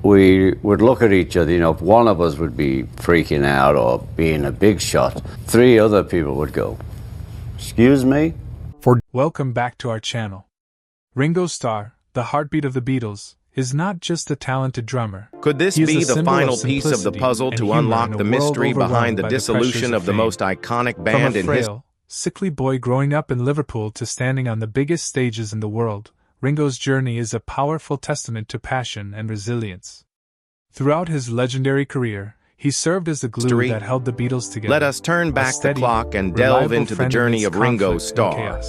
we would look at each other, if one of us would be freaking out or being a big shot, three other people would go, "Excuse me?" Welcome back to our channel. Ringo Starr, the heartbeat of the Beatles, is not just a talented drummer. Could this be the final piece of the puzzle to unlock the mystery behind the dissolution of the most iconic band in history? From a frail, sickly boy growing up in Liverpool to standing on the biggest stages in the world, Ringo's journey is a powerful testament to passion and resilience. Throughout his legendary career, he served as the glue that held the Beatles together. Let us turn back the clock and delve into the journey of Ringo Starr.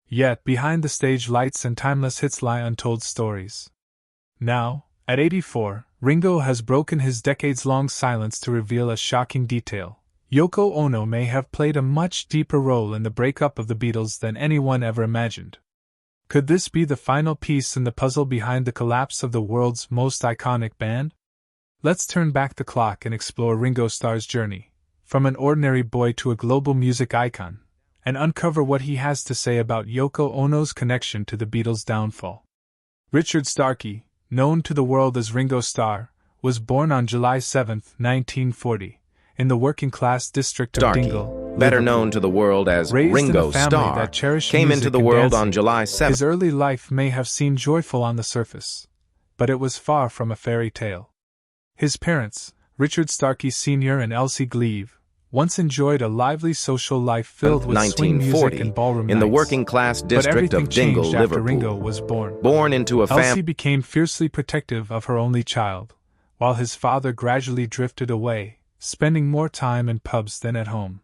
Yet, behind the stage lights and timeless hits lie untold stories. Now, at 84, Ringo has broken his decades-long silence to reveal a shocking detail. Yoko Ono may have played a much deeper role in the breakup of the Beatles than anyone ever imagined. Could this be the final piece in the puzzle behind the collapse of the world's most iconic band? Let's turn back the clock and explore Ringo Starr's journey, from an ordinary boy to a global music icon, and uncover what he has to say about Yoko Ono's connection to the Beatles' downfall. Richard Starkey, known to the world as Ringo Starr, was born on July 7, 1940, in the working-class district of Dingle, better known to the world as Ringo Starr, came into the world on July 7. His early life may have seemed joyful on the surface, but it was far from a fairy tale. His parents, Richard Starkey Sr. and Elsie Gleave, once enjoyed a lively social life filled with swing music and ballroom in nights. The working-class district of Dingle, Liverpool. Ringo was born. Born into a family, Elsie became fiercely protective of her only child, while his father gradually drifted away, spending more time in pubs than at home.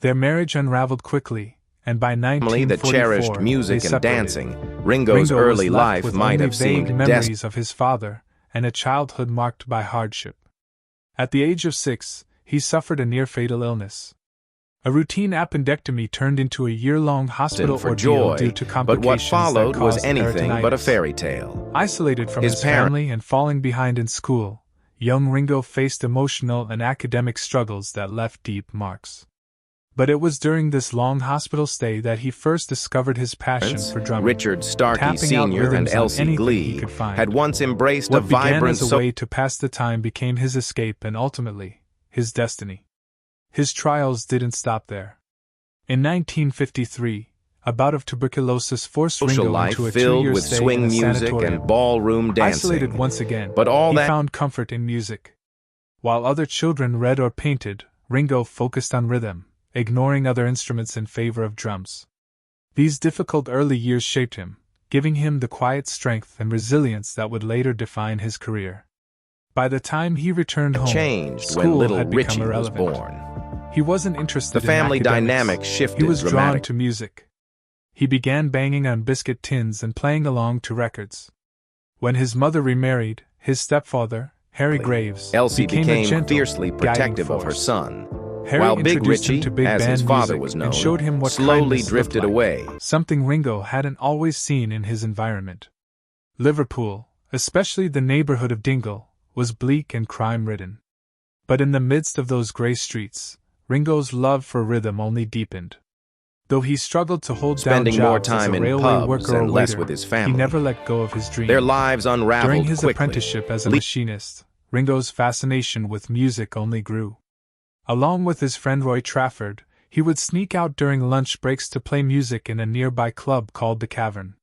Their marriage unraveled quickly, and by 1944, that cherished music they and separated. dancing. Ringo's early life might have seemed memories of his father and a childhood marked by hardship. At the age of 6, he suffered a near-fatal illness. A routine appendectomy turned into a year-long hospital ordeal due to complications. But what followed was anything peritonitis. but a fairy tale. Isolated from his family and falling behind in school, young Ringo faced emotional and academic struggles that left deep marks. But it was during this long hospital stay that he first discovered his passion for drumming. Richard Starkey Sr. and Elsie Gleave had once embraced a vibrant... What began as a way to pass the time became his escape and ultimately, his destiny. His trials didn't stop there. In 1953, a bout of tuberculosis forced Ringo into a 2-year stay swing in a music sanatorium. And ballroom dancing. Isolated once again, but he found comfort in music. While other children read or painted, Ringo focused on rhythm, ignoring other instruments in favor of drums. These difficult early years shaped him, giving him the quiet strength and resilience that would later define his career. By the time he returned home, school when little had become Richie irrelevant. was born. He wasn't interested The family in academics. dynamic shifted He was drawn dramatically. to music. He began banging on biscuit tins and playing along to records. When his mother remarried, his stepfather, Harry Graves, Elsie became a gentle, fiercely protective guiding of her force. son. Harry While Big introduced him Richie, to big as band his father music was known, and showed him what slowly kindness drifted looked like, away. something Ringo hadn't always seen in his environment. Liverpool, especially the neighborhood of Dingle, was bleak and crime-ridden. But in the midst of those gray streets, Ringo's love for rhythm only deepened. Though he struggled to hold Spending down more jobs time as a in railway pubs worker and or less waiter, with his family, he never let go of his dream. Their lives unraveled During his quickly. apprenticeship as a machinist, Ringo's fascination with music only grew. Along with his friend Roy Trafford, he would sneak out during lunch breaks to play music in a nearby club called The Cavern.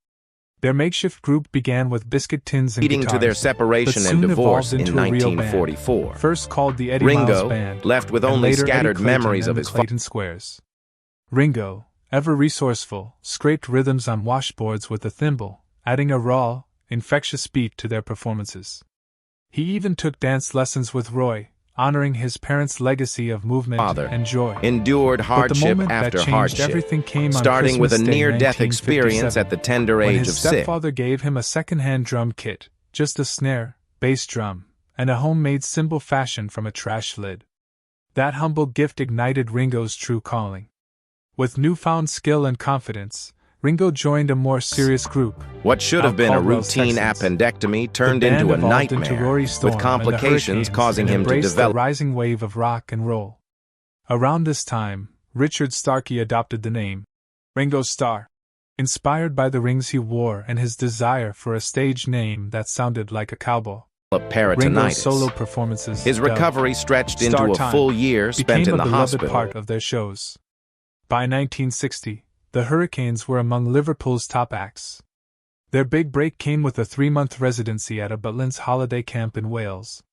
Their makeshift group began with biscuit tins and leading guitars, to their separation but and soon divorce evolved in into a real band, 1944. first called the Eddie Miles Ringo, Band, left with and only later scattered Eddie Clayton memories and of the his Clayton Squares. Ringo, ever resourceful, scraped rhythms on washboards with a thimble, adding a raw, infectious beat to their performances. He even took dance lessons with Roy, honoring his parents' legacy of movement and joy. Endured hardship after hardship, everything came starting with a Christmas Day, near-death experience at the tender when age his of 6. stepfather gave him a second-hand drum kit, just a snare, bass drum, and a homemade cymbal fashioned from a trash lid. That humble gift ignited Ringo's true calling. With newfound skill and confidence, Ringo joined a more serious group. What should have been a routine appendectomy turned into a nightmare, with complications causing him to develop a rising wave of rock and roll. Around this time, Richard Starkey adopted the name Ringo Starr, inspired by the rings he wore and his desire for a stage name that sounded like a cowboy. peritonitis. Solo performances, his recovery stretched into a full year spent in the hospital. Part of their shows. By 1960, the Hurricanes were among Liverpool's top acts. Their big break came with a 3-month residency at a Butlins holiday camp in Wales.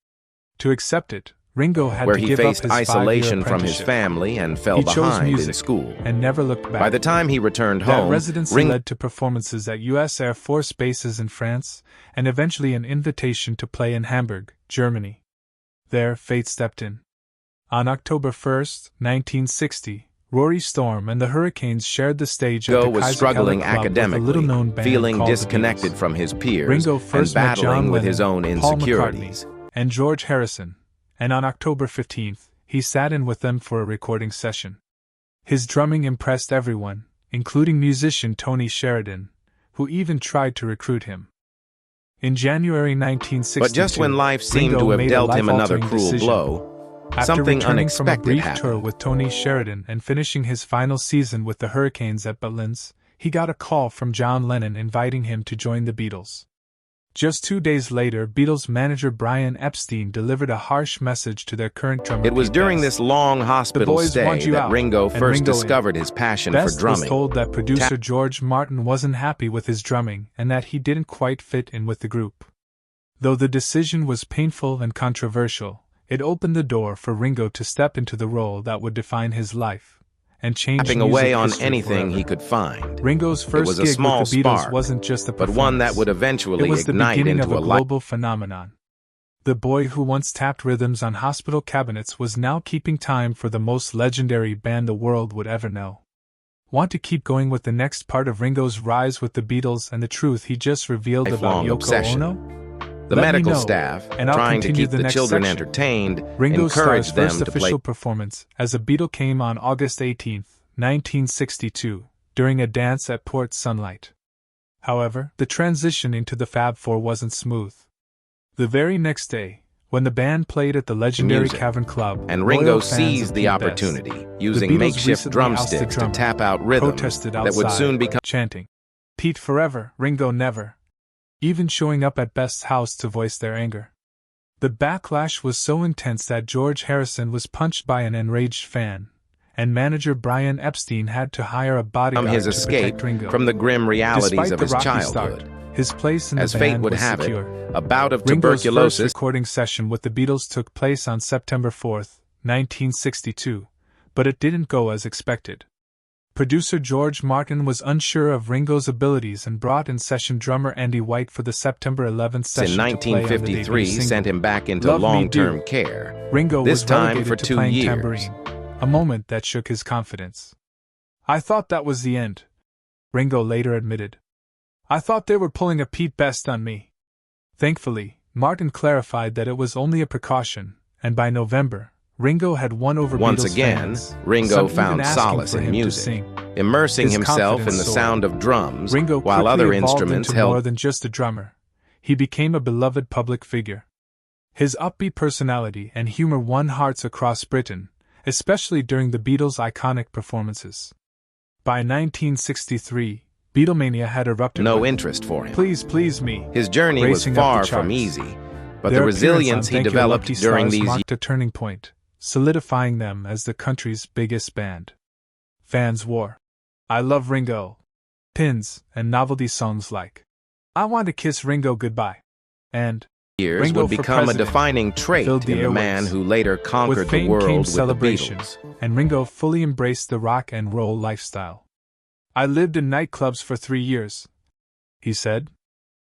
To accept it, Ringo had to give up his isolation isolation from his family and fell behind in school. And never looked back. By the time he returned home, that residency led to performances at U.S. Air Force bases in France, and eventually an invitation to play in Hamburg, Germany. There, fate stepped in. On October 1, 1960, Rory Storm and the Hurricanes shared the stage at the was Kaiser struggling Club academically, with a little-known band feeling disconnected from his peers, Ringo first and battling met John with Lennon, his own insecurities. Paul McCartney, and George Harrison, and on October 15, he sat in with them for a recording session. His drumming impressed everyone, including musician Tony Sheridan, who even tried to recruit him. In January 1962, but just when life seemed to have dealt him another cruel blow, something unexpected from a brief happened. tour with Tony Sheridan and finishing his final season with the Hurricanes at Butlins, he got a call from John Lennon inviting him to join the Beatles. Just 2 days later, Beatles manager Brian Epstein delivered a harsh message to their current drummer. It was during this long hospital stay that Ringo first discovered his passion for drumming. Was told that producer George Martin wasn't happy with his drumming and that he didn't quite fit in with the group. Though the decision was painful and controversial, it opened the door for Ringo to step into the role that would define his life and change music away on history anything forever. He could find. Ringo's first gig with the Beatles wasn't just a performance, but one that would eventually it was the ignite beginning into of a global phenomenon. The boy who once tapped rhythms on hospital cabinets was now keeping time for the most legendary band the world would ever know. Want to keep going with the next part of Ringo's rise with the Beatles and the truth he just revealed about Yoko Ono? The medical staff, trying to keep the children entertained, encouraged them to play. Ringo's official performance as a Beatle came on August 18, 1962, during a dance at Port Sunlight. However, the transition into the Fab Four wasn't smooth. The very next day, when the band played at the legendary Cavern Club, and Ringo seized the opportunity, using makeshift drumsticks to tap out rhythms that would soon become chanting, "Pete forever, Ringo never," even showing up at Best's house to voice their anger. The backlash was so intense that George Harrison was punched by an enraged fan, and manager Brian Epstein had to hire a bodyguard his to escape protect Ringo. From the grim realities Despite of the his rocky childhood. Start, his place in As the fate band would was have secure. it, a bout of Ringo's tuberculosis first recording session with the Beatles took place on September 4, 1962, but it didn't go as expected. Producer George Martin was unsure of Ringo's abilities and brought in session drummer Andy White for the September 11th session. In 1953, sent him back into long-term care. Ringo this was time for 2 playing years. Tambourine, a moment that shook his confidence. "I thought that was the end," Ringo later admitted. "I thought they were pulling a Pete Best on me." Thankfully, Martin clarified that it was only a precaution, and by November, Ringo had won over Once Beatles again, fans, Ringo found solace in music, immersing himself in the sound of drums, Ringo while other quickly evolved instruments into held more than just a drummer. He became a beloved public figure. His upbeat personality and humor won hearts across Britain, especially during the Beatles' iconic performances. By 1963, Beatlemania had erupted. No interest for him. Please Please Me. His journey was far from easy, but the resilience he developed during these years marked a turning point, solidifying them as the country's biggest band. Fans wore "I Love Ringo" pins and novelty songs like "I Want to Kiss Ringo Goodbye" and Ringo would become a defining trait in the man who later conquered the world with the Beatles. And Ringo fully embraced the rock and roll lifestyle. "I lived in nightclubs for 3 years," he said.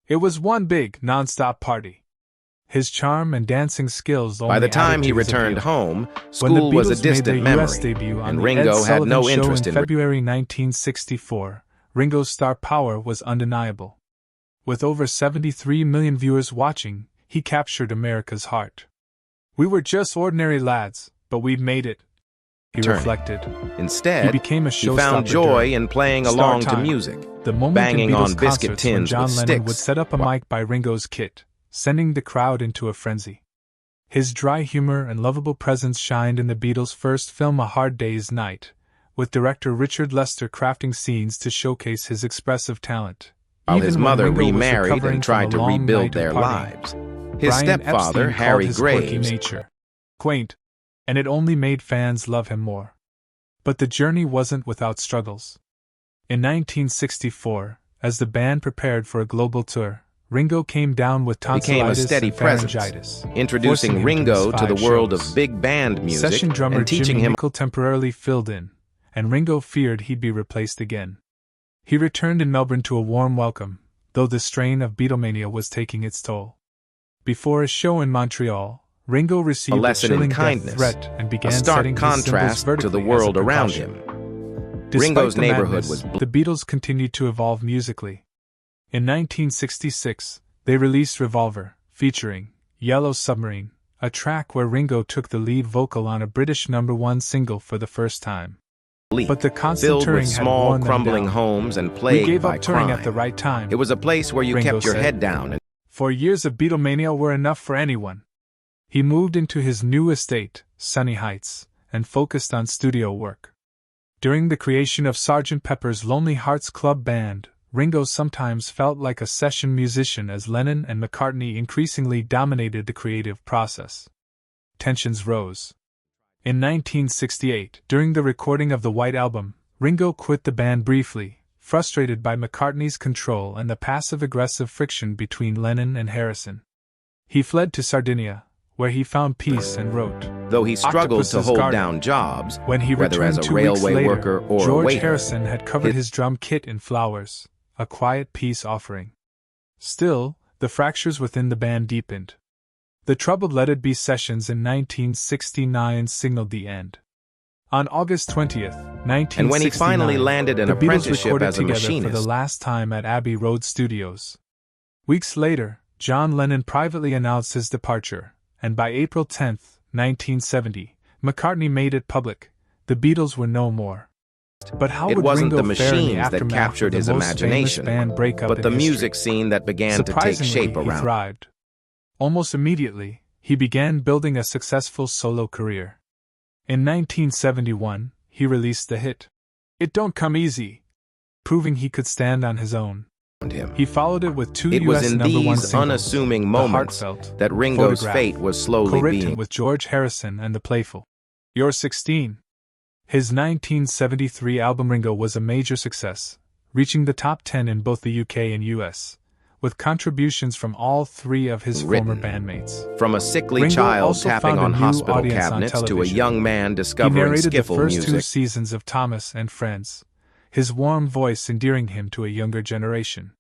"It was one big, non-stop party." His charm and dancing skills only By the time he returned home, school was a distant memory, and Ringo had no interest in February 1964. Ringo's star power was undeniable. With over 73 million viewers watching, he captured America's heart. "We were just ordinary lads, but we'd made it," he reflected. Instead, he became a he found joy in playing along to music, the moment banging in Beatles on biscuit concerts tins when John with Lennon sticks. would set up a mic by Ringo's kit, sending the crowd into a frenzy. His dry humor and lovable presence shined in the Beatles' first film A Hard Day's Night, with director Richard Lester crafting scenes to showcase his expressive talent. While Even his when mother Ringo was remarried recovering and tried from to a long rebuild night their of partying. lives. His Brian stepfather, Epstein Harry called his quirky Graves, nature quaint, and it only made fans love him more. But the journey wasn't without struggles. In 1964, as the band prepared for a global tour, Ringo came down with tonsillitis and pharyngitis, introducing Ringo to the world of big band music Session drummer and teaching Jimmy him. Nicol temporarily filled in, and Ringo feared he'd be replaced again. He returned in Melbourne to a warm welcome, though the strain of Beatlemania was taking its toll. Before a show in Montreal, Ringo received a chilling death threat and began setting his cymbals vertically to the world around him. Ringo's neighborhood was the Beatles continued to evolve musically. In 1966, they released Revolver, featuring Yellow Submarine, a track where Ringo took the lead vocal on a British #1 single for the first time. But the constant filled touring with had small, worn them crumbling down. homes and We plagued gave by up touring crime. at the right time. It was a place where you Ringo kept your said. head down and 4 years of Beatlemania were enough for anyone. He moved into his new estate, Sunny Heights, and focused on studio work. During the creation of Sgt. Pepper's Lonely Hearts Club Band, Ringo sometimes felt like a session musician as Lennon and McCartney increasingly dominated the creative process. Tensions rose. In 1968, during the recording of the White Album, Ringo quit the band briefly, frustrated by McCartney's control and the passive-aggressive friction between Lennon and Harrison. He fled to Sardinia, where he found peace and wrote. though he struggled to Octopus's hold Garden. down jobs, When he whether returned as a 2 weeks railway later, worker or a George waiter. Harrison had covered his drum kit in flowers, a quiet peace offering. Still, the fractures within the band deepened. The troubled Let It Be sessions in 1969 signaled the end. On August 20th, 1969, And when he finally landed an the Beatles apprenticeship recorded as a together machinist, for the last time at Abbey Road Studios. Weeks later, John Lennon privately announced his departure, and by April 10, 1970, McCartney made it public: the Beatles were no more. But how it would wasn't Ringo the fare in the machines that aftermath captured of the his most famous imagination, band breakup but in the history? music scene that began to take Surprisingly, shape he around. thrived. Almost immediately, he began building a successful solo career. In 1971, he released the hit, "It Don't Come Easy," proving he could stand on his own. Him. He followed it with 2 It US was in #1 these singles, unassuming The moments Heartfelt, that Ringo's Photograph, fate was slowly co-written being. with George Harrison and The Playful, You're 16. His 1973 album Ringo was a major success, reaching the top 10 in both the UK and US, with contributions from all 3 of his former bandmates. From a sickly Ringo child also tapping found a on new hospital audience on cabinets to a television. young man He discovering narrated the skiffle first 2 music. seasons of Thomas and Friends, his warm voice endearing him to a younger generation.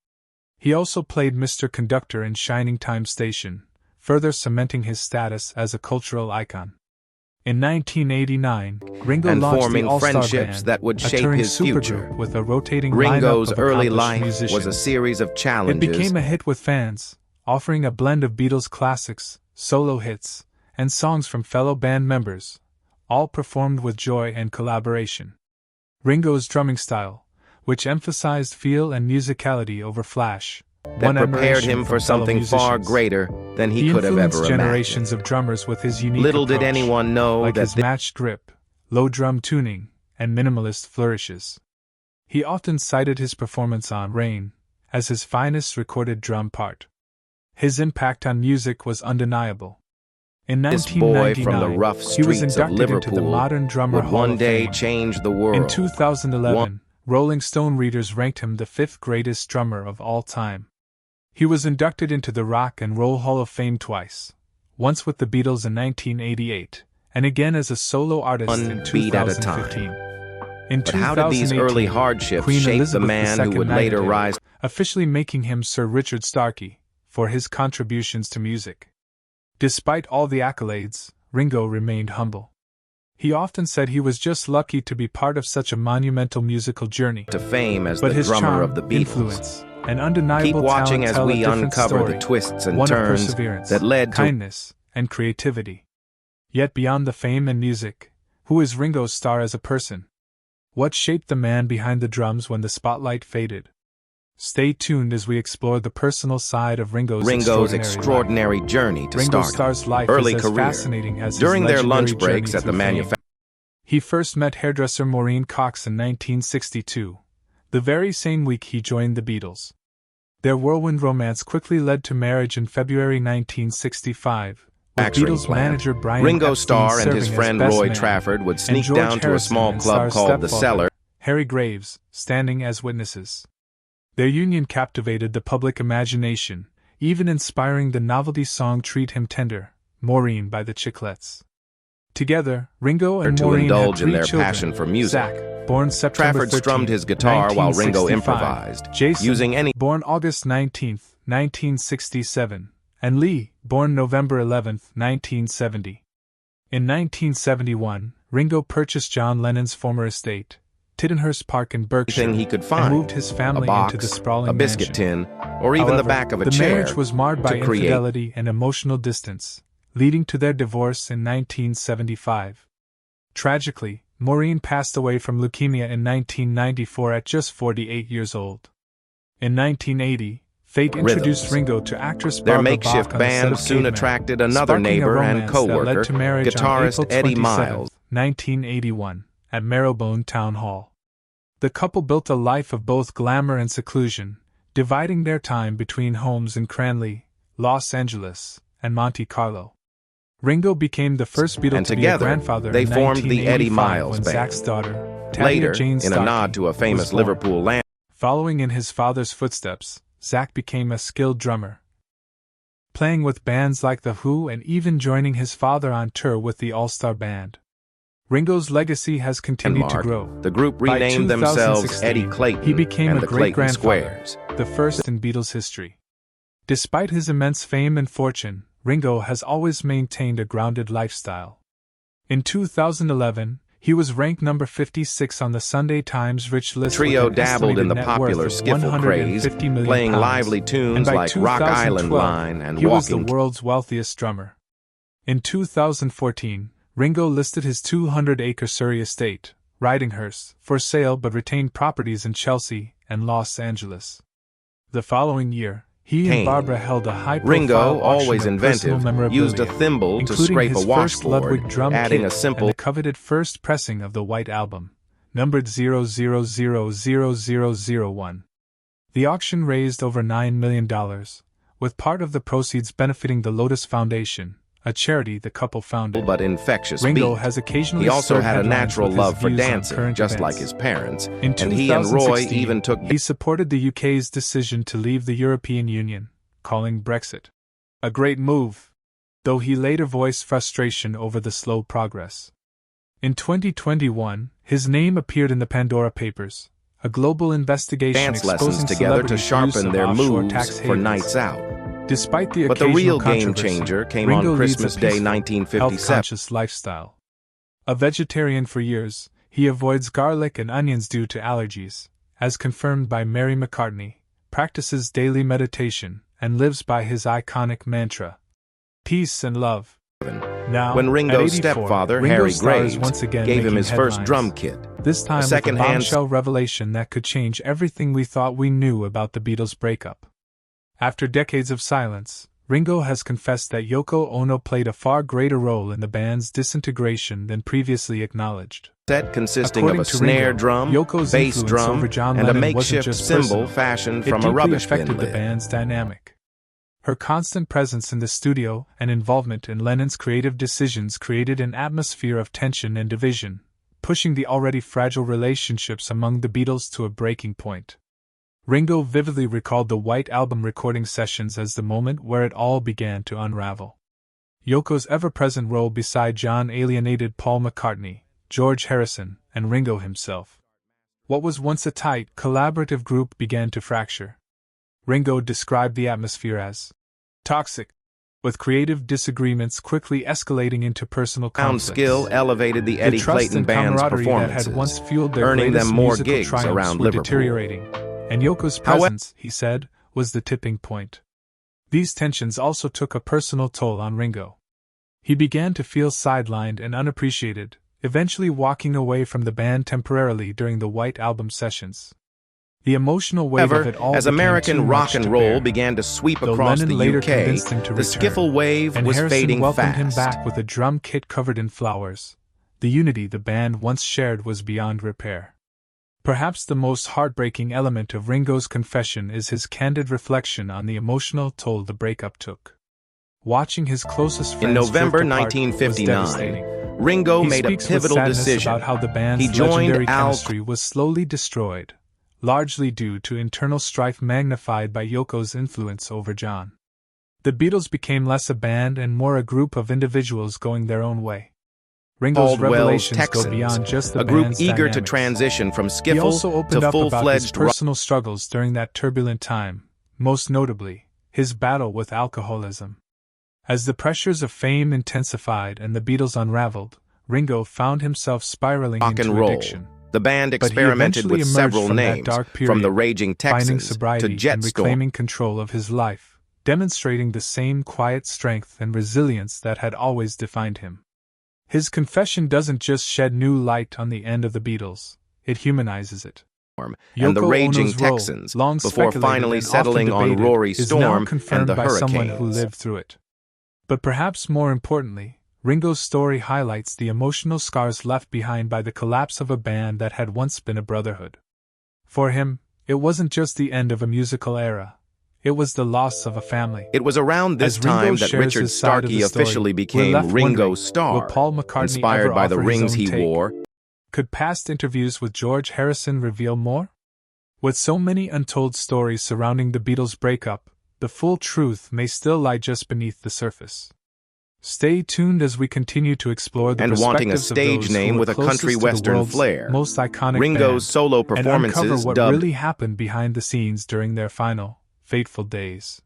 He also played Mr. Conductor in Shining Time Station, further cementing his status as a cultural icon. In 1989, Ringo and launched forming the All-Star friendships Band, that would a shape touring his future. supergroup with a rotating Ringo's lineup of early accomplished life musicians. was a series of It challenges. became a hit with fans, offering a blend of Beatles classics, solo hits, and songs from fellow band members, all performed with joy and collaboration. Ringo's drumming style, which emphasized feel and musicality over flash, that won prepared admiration him from for fellow something far musicians. greater than he could have influenced ever generations imagined. of drummers with his unique Little did approach, anyone know like that his matched grip, low drum tuning, and minimalist flourishes. He often cited his performance on Rain as his finest recorded drum part. His impact on music was undeniable. In this boy 1999, from the rough he was streets of inducted into the Liverpool Modern Drummer would Hall one of day Fame. change the world. In 2011, Rolling Stone readers ranked him the 5th greatest drummer of all time. He was inducted into the Rock and Roll Hall of Fame twice, once with the Beatles in 1988, and again as a solo artist in One beat at a time. 2015. In But how did these 2018, early hardships Queen shape the Elizabeth man II who would knighted later him, rise? officially making him Sir Richard Starkey, for his contributions to music. Despite all the accolades, Ringo remained humble. He often said he was just lucky to be part of such a monumental musical journey. To fame as But the his drummer charm, of the Beatles. influence, and undeniable Keep watching talent as tell we a different uncover story, the twists and one of turns perseverance, that led to kindness, and creativity. Yet beyond the fame and music, who is Ringo's star as a person? What shaped the man behind the drums when the spotlight faded? Stay tuned as we explore the personal side of Ringo's extraordinary journey to Ringo stardom. Starr's life Early is as career. fascinating as During his their legendary lunch breaks journey at the through fame. manufacturing. He first met hairdresser Maureen Cox in 1962, the very same week he joined the Beatles. Their whirlwind romance quickly led to marriage in February 1965, with Beatles manager Brian Ringo Epstein Starr and his serving friend as best Roy man, Trafford would and sneak George down to a Harrison small and club Starr's called The stepfather, Cellar, Harry Graves, standing as witnesses. Their union captivated the public imagination, even inspiring the novelty song Treat Him Tender, Maureen by the Chiclets. Together, Ringo and Maureen had indulge in 3 their children, passion for music. Zach, born September Trafford 13, strummed his guitar while Ringo 1965, improvised, Jason, using any born August 19, 1967, and Lee, born November 11, 1970. In 1971, Ringo purchased John Lennon's former estate, Tittenhurst Park in Berkshire, he could find, and moved his family a box, into the sprawling a biscuit mansion. tin, or even However, the back of a the chair marriage was marred by to create. infidelity and emotional distance, leading to their divorce in 1975. Tragically, Maureen passed away from leukemia in 1994 at just 48 years old. In 1980, fate introduced Ringo to actress Their Barbara makeshift Bach on the set band of soon Caveman, attracted another sparking a neighbor and romance co-worker, that led to marriage guitarist on April Eddie 27, Miles. 1981, at Marrowbone Town Hall. The couple built a life of both glamour and seclusion, dividing their time between homes in Cranley, Los Angeles, and Monte Carlo. Ringo became the first Beatle And to together, be a grandfather they in formed the Eddie 1985 Miles when Band. Zach's daughter, Talia Later, Jane in a Starkey, nod to a was famous born. Liverpool land. Following in his father's footsteps, Zach became a skilled drummer, playing with bands like The Who and even joining his father on tour with the All-Star Band. Ringo's legacy has continued to grow. The group By renamed themselves 2016, Eddie Clayton he became and a the Clayton great-grandfather, Squares. the first in Beatles history. Despite his immense fame and fortune, Ringo has always maintained a grounded lifestyle. In 2011, he was ranked number 56 on the Sunday Times Rich list. The trio with an dabbled in the estimated net worth popular of skiffle craze, £150 million, playing lively tunes and by like Rock Island 2012, Line and he was the Walking. world's wealthiest drummer. In 2014, Ringo listed his 200-acre Surrey estate, Ridinghurst, for sale but retained properties in Chelsea and Los Angeles. The following year, he and Barbara held a high-profile Ringo, always auction of personal inventive, memorabilia, used a thimble to including scrape his a first Ludwig washboard, drum adding kit a simple and the coveted first pressing of the White Album, numbered 0000001. The auction raised over $9 million, with part of the proceeds benefiting the Lotus Foundation, a charity the couple founded. but infectious Ringo beat. has occasionally He also stirred had a headlines natural with his love for views on dancing, current just events. like his parents, In and he and Roy 2016, even took he supported the UK's decision to leave the European Union, calling Brexit a great move, though he later voiced frustration over the slow progress. In 2021, his name appeared in the Pandora Papers, a global investigation dance lessons exposing together to celebrities' use sharpen of their offshore moves tax for havens. nights out. Despite the But the occasional real game controversy, changer came Ringo on leads a Christmas Day peaceful, 1957. health-conscious lifestyle. A vegetarian for years, he avoids garlic and onions due to allergies, as confirmed by Mary McCartney, practices daily meditation, and lives by his iconic mantra, peace and love. Now, When Ringo's at 84, stepfather, Ringo Harry Starr is Graves, once again gave him making his first headlines, drum kit, this time with a second-hand bombshell revelation that could change everything we thought we knew about the Beatles' breakup. After decades of silence, Ringo has confessed that Yoko Ono played a far greater role in the band's disintegration than previously acknowledged. set consisting According of a to snare Ringo, drum, Yoko's bass influence drum, over John and a Lennon wasn't makeshift just cymbal personal. fashioned It from a deeply rubbish affected bin the lid. band's dynamic. Her constant presence in the studio and involvement in Lennon's creative decisions created an atmosphere of tension and division, pushing the already fragile relationships among the Beatles to a breaking point. Ringo vividly recalled the White Album recording sessions as the moment where it all began to unravel. Yoko's ever-present role beside John alienated Paul McCartney, George Harrison, and Ringo himself. What was once a tight, collaborative group began to fracture. Ringo described the atmosphere as toxic, with creative disagreements quickly escalating into personal Sound conflicts. skill elevated the Eddie trust Clayton and Band's camaraderie that performances, had once fueled their earning greatest them more musical gigs triumphs around were Liverpool. deteriorating, and Yoko's presence, he said, was the tipping point. These tensions also took a personal toll on Ringo. He began to feel sidelined and unappreciated, eventually walking away from the band temporarily during the White Album sessions. The emotional weight of it all as became American too rock much and to roll bear. began to sweep Though across Lennon the later UK, convinced him to the return, skiffle wave and was Harrison fading welcomed fast. him back with a drum kit covered in flowers. The unity the band once shared was beyond repair. Perhaps the most heartbreaking element of Ringo's confession is his candid reflection on the emotional toll the breakup took. Watching his closest friends in November drift apart 1959, was devastating. Ringo He made a speaks with pivotal sadness decision. about how the band's He joined legendary chemistry was slowly destroyed, largely due to internal strife magnified by Yoko's influence over John. The Beatles became less a band and more a group of individuals going their own way. Ringo's revelations go beyond just the a group band's eager to dynamics. transition from He skiffle also opened to up about his full-fledged personal struggles during that turbulent time, most notably, his battle with alcoholism. As the pressures of fame intensified and the Beatles unraveled, Ringo found himself spiraling rock and into roll. addiction. The band But he experimented eventually with emerged several from that names, dark period, from the Raging finding Texans sobriety to and Jetstorm. reclaiming control of his life, demonstrating the same quiet strength and resilience that had always defined him. His confession doesn't just shed new light on the end of the Beatles, it humanizes it. And the Yoko Raging Ono's role, Texans, long before speculated finally and often settling on debated, Rory is now Storm confirmed and the by someone who Hurricanes. lived through it. But perhaps more importantly, Ringo's story highlights the emotional scars left behind by the collapse of a band that had once been a brotherhood. For him, it wasn't just the end of a musical era. It was the loss of a family. It was around this As Ringo time that shares Richard his side of Starkey the story, officially we're became left Ringo wondering, Starr, will Paul McCartney inspired ever by the offer his rings own he take? wore. Could past interviews with George Harrison reveal more? With so many untold stories surrounding the Beatles' breakup, the full truth may still lie just beneath the surface. Stay tuned as we continue to explore the And wanting a perspectives of stage those name who with were a country closest to the western world's flair, most iconic Ringo's band, solo and uncover performances what dubbed really happened behind the scenes during their final, fateful days.